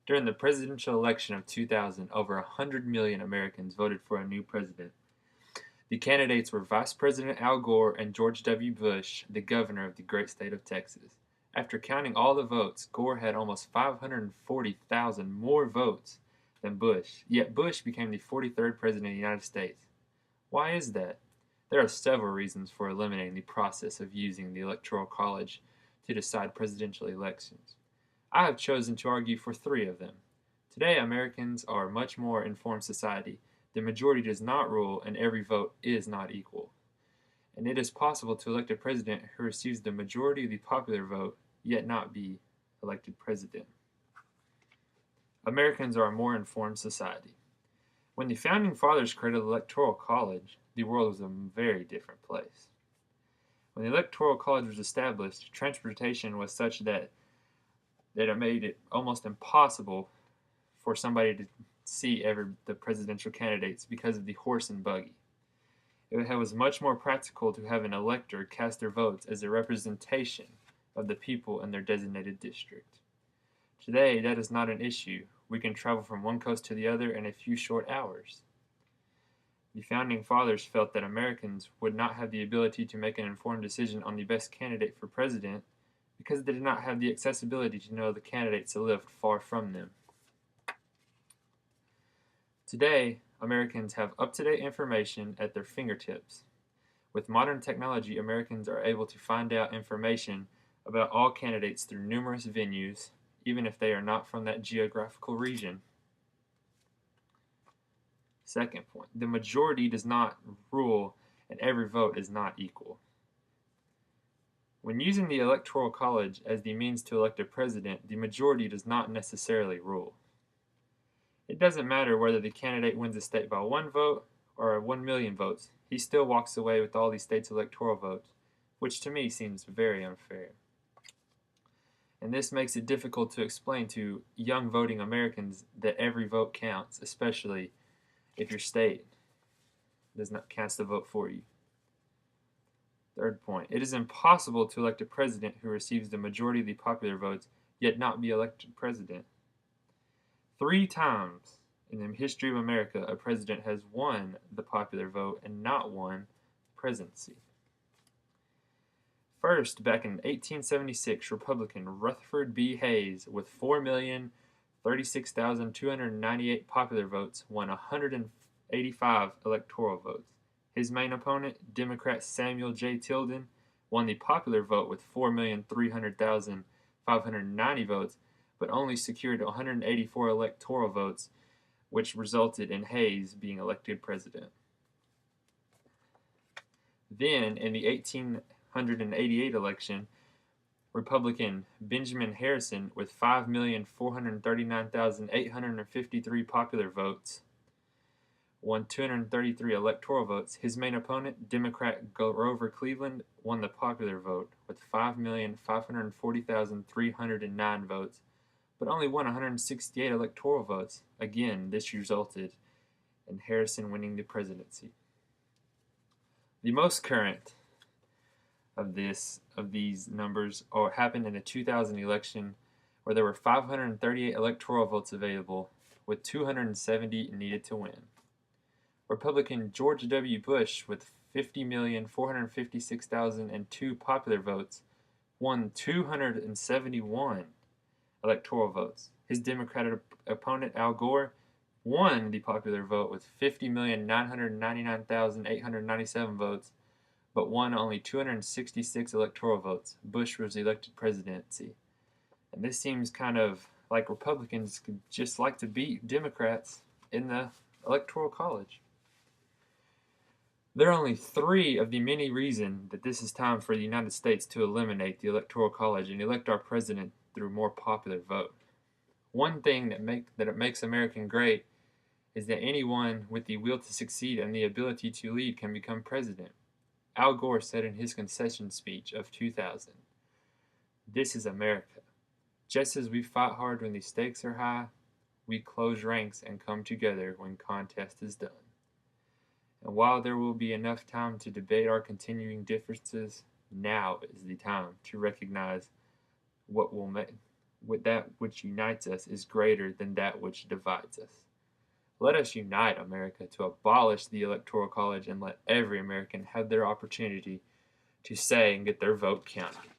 During the presidential election of 2000, over 100 million Americans voted for a new president. The candidates were Vice President Al Gore and George W. Bush, the governor of the great state of Texas. After counting all the votes, Gore had almost 540,000 more votes than Bush, yet Bush became the 43rd president of the United States. Why is that? There are several reasons for eliminating the process of using the Electoral College to decide presidential elections. I have chosen to argue for three of them. Today, Americans are a much more informed society. The majority does not rule, and every vote is not equal. And it is possible to elect a president who receives the majority of the popular vote, yet not be elected president. Americans are a more informed society. When the Founding Fathers created the Electoral College, the world was a very different place. When the Electoral College was established, transportation was such that it made it almost impossible for somebody to see the presidential candidates because of the horse and buggy. It was much more practical to have an elector cast their votes as a representation of the people in their designated district. Today, that is not an issue. We can travel from one coast to the other in a few short hours. The Founding Fathers felt that Americans would not have the ability to make an informed decision on the best candidate for president because they did not have the accessibility to know the candidates who lived far from them. Today, Americans have up-to-date information at their fingertips. With modern technology, Americans are able to find out information about all candidates through numerous venues, even if they are not from that geographical region. Second point, the majority does not rule and every vote is not equal. When using the Electoral College as the means to elect a president, the majority does not necessarily rule. It doesn't matter whether the candidate wins a state by one vote or 1 million votes. He still walks away with all the state's electoral votes, which to me seems very unfair. And this makes it difficult to explain to young voting Americans that every vote counts, especially if your state does not cast a vote for you. Third point, it is impossible to elect a president who receives the majority of the popular votes, yet not be elected president. 3 times in the history of America, a president has won the popular vote and not won the presidency. First, back in 1876, Republican Rutherford B. Hayes, with 4,036,298 popular votes, won 185 electoral votes. His main opponent, Democrat Samuel J. Tilden, won the popular vote with 4,300,590 votes, but only secured 184 electoral votes, which resulted in Hayes being elected president. Then, in the 1888 election, Republican Benjamin Harrison, with 5,439,853 popular votes, won 233 electoral votes. His main opponent, Democrat Grover Cleveland, won the popular vote with 5,540,309 votes, but only won 168 electoral votes. Again, this resulted in Harrison winning the presidency. The most current of these numbers happened in the 2000 election, where there were 538 electoral votes available, with 270 needed to win. Republican George W. Bush, with 50,456,002 popular votes, won 271 electoral votes. His Democratic opponent, Al Gore, won the popular vote with 50,999,897 votes, but won only 266 electoral votes. Bush was elected presidency. And this seems kind of like Republicans could just like to beat Democrats in the Electoral College. There are only 3 of the many reasons that this is time for the United States to eliminate the Electoral College and elect our president through more popular vote. One thing that makes America great is that anyone with the will to succeed and the ability to lead can become president. Al Gore said in his concession speech of 2000, "This is America. Just as we fight hard when the stakes are high, we close ranks and come together when contest is done. And while there will be enough time to debate our continuing differences, now is the time to recognize what will that which unites us is greater than that which divides us. Let us unite America to abolish the Electoral College and let every American have their opportunity to say and get their vote counted.